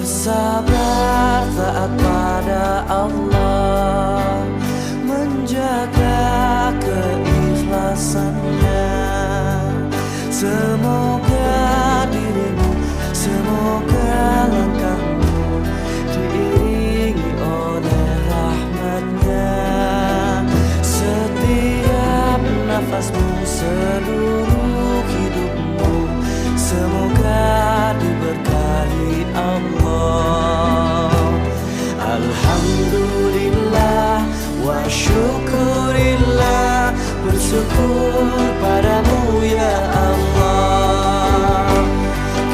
Bersabar taat pada Allah, menjaga keikhlasannya. Semoga dirimu, semoga langkahmu diiringi oleh rahmatnya. Setiap nafasmu, seluruh hidupmu, semoga diberkahi Allah. Alhamdulillah wa syukurillah, bersyukur padamu ya Allah.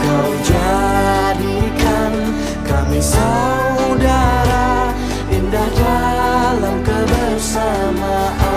Kau jadikan kami saudara, indah dalam kebersamaan.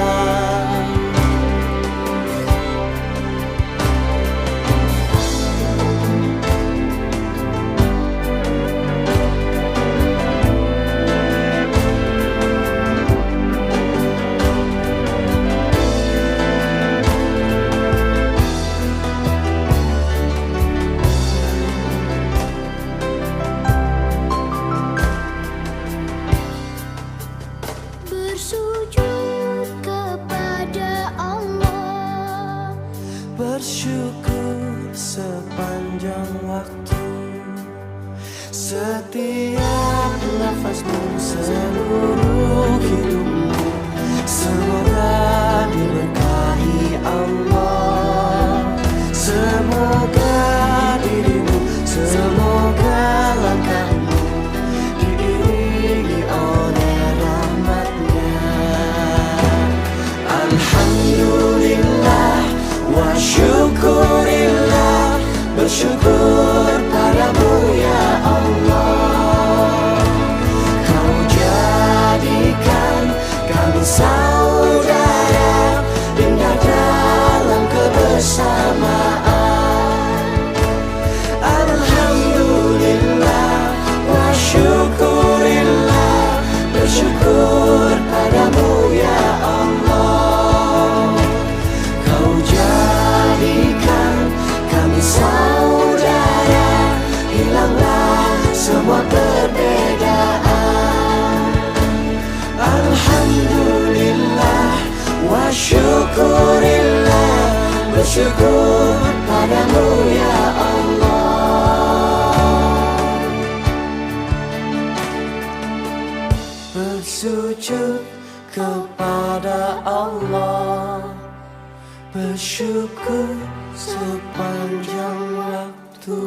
Bersujud kepada Allah, bersyukur sepanjang waktu. Setiap nafasmu, seluruh hidupmu, semoga diberkahi Allah. Semoga dirimu, semoga langkahmu diiringi oleh rahmatnya. Alhamdulillah wa syukurillah, bersyukur padamu ya Allah. Kau jadikan kami saudara, indah dalam kebersamaan. Alhamdulillah wa syukurillah, bersyukur padamu ya Allah. Kau jadikan kami saudara, hilanglah semua perbedaan. Alhamdulillah wa syukurillah, bersyukur padamu ya Allah. Bersujud kepada Allah, bersyukur sepanjang waktu.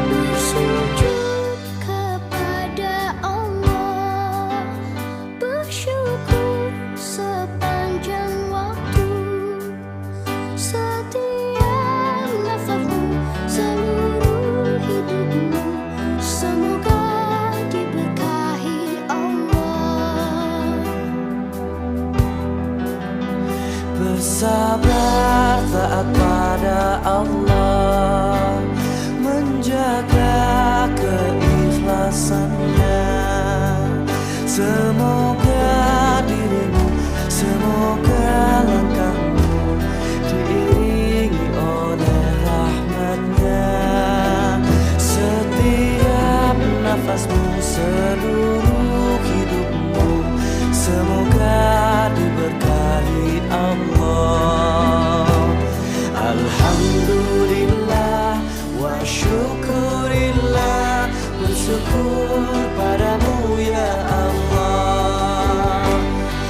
bersujud kepada Allah, bersyukur sepanjang waktu. Setiap nafasmu, seluruh hidupmu, semoga diberkahi Allah. Bersabar taat pada Allah, menjaga keikhlasannya. Semoga dirimu, semoga langkahmu diiringi oleh rahmatnya. Setiap nafasmu, seluruh hidupmu, semoga diberkahi Allah. Alhamdulillah wa syukurillah, bersyukur padamu ya Allah.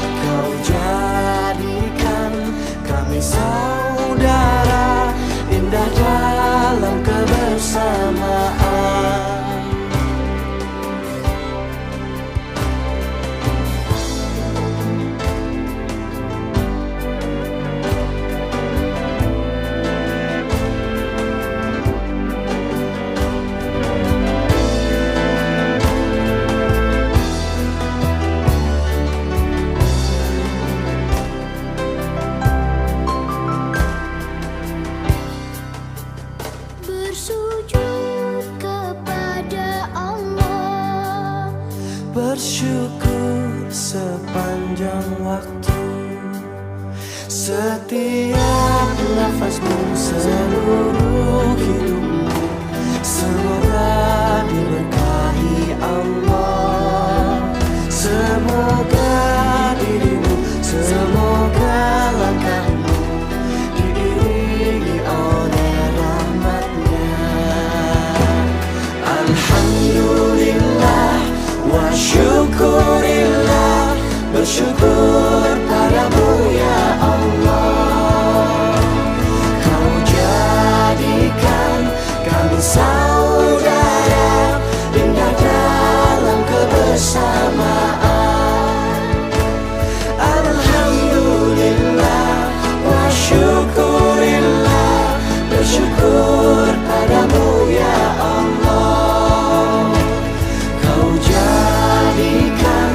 Kau jadikan kami saudara, indah dalam kebersamaan. waktu. Setiap nafasmu, seluruh hidupmu, semoga diberkahi Allah. Semoga dirimu, semoga langkahmu diiringi oleh rahmatnya. Alhamdulillah wa syukurillah, bersyukur padamu ya Allah. Kau jadikan kami saudara, indah dalam kebersamaan. Alhamdulillah wa syukurillah, bersyukur padamu ya Allah. Kau jadikan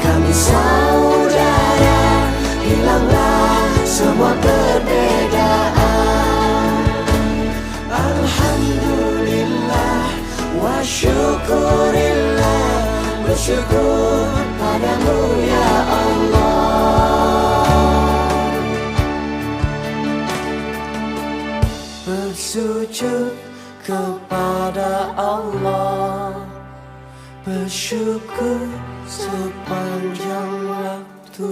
kami saudara, hilanglah semua perbedaan. Alhamdulillah wa syukurillah, bersyukur padamu ya Allah. Bersujud kepada Allah, bersyukur sepanjang waktu.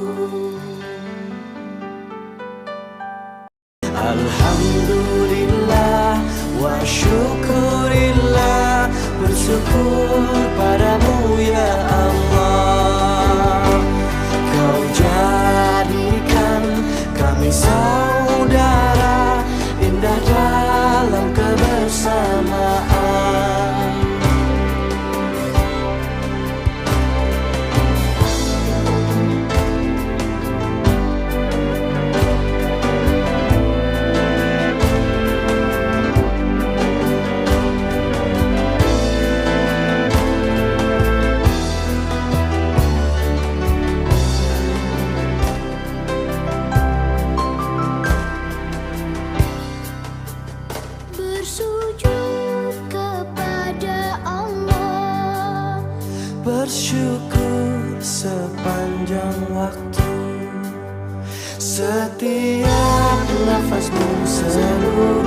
Alhamdulillah wa syukurillah, bersyukur padamu ya Allah. Kau jadikan kami saudara, indah dalam kebersamaan. Bersujud kepada Allah, bersyukur sepanjang waktu. Setiap nafasmu, seluruh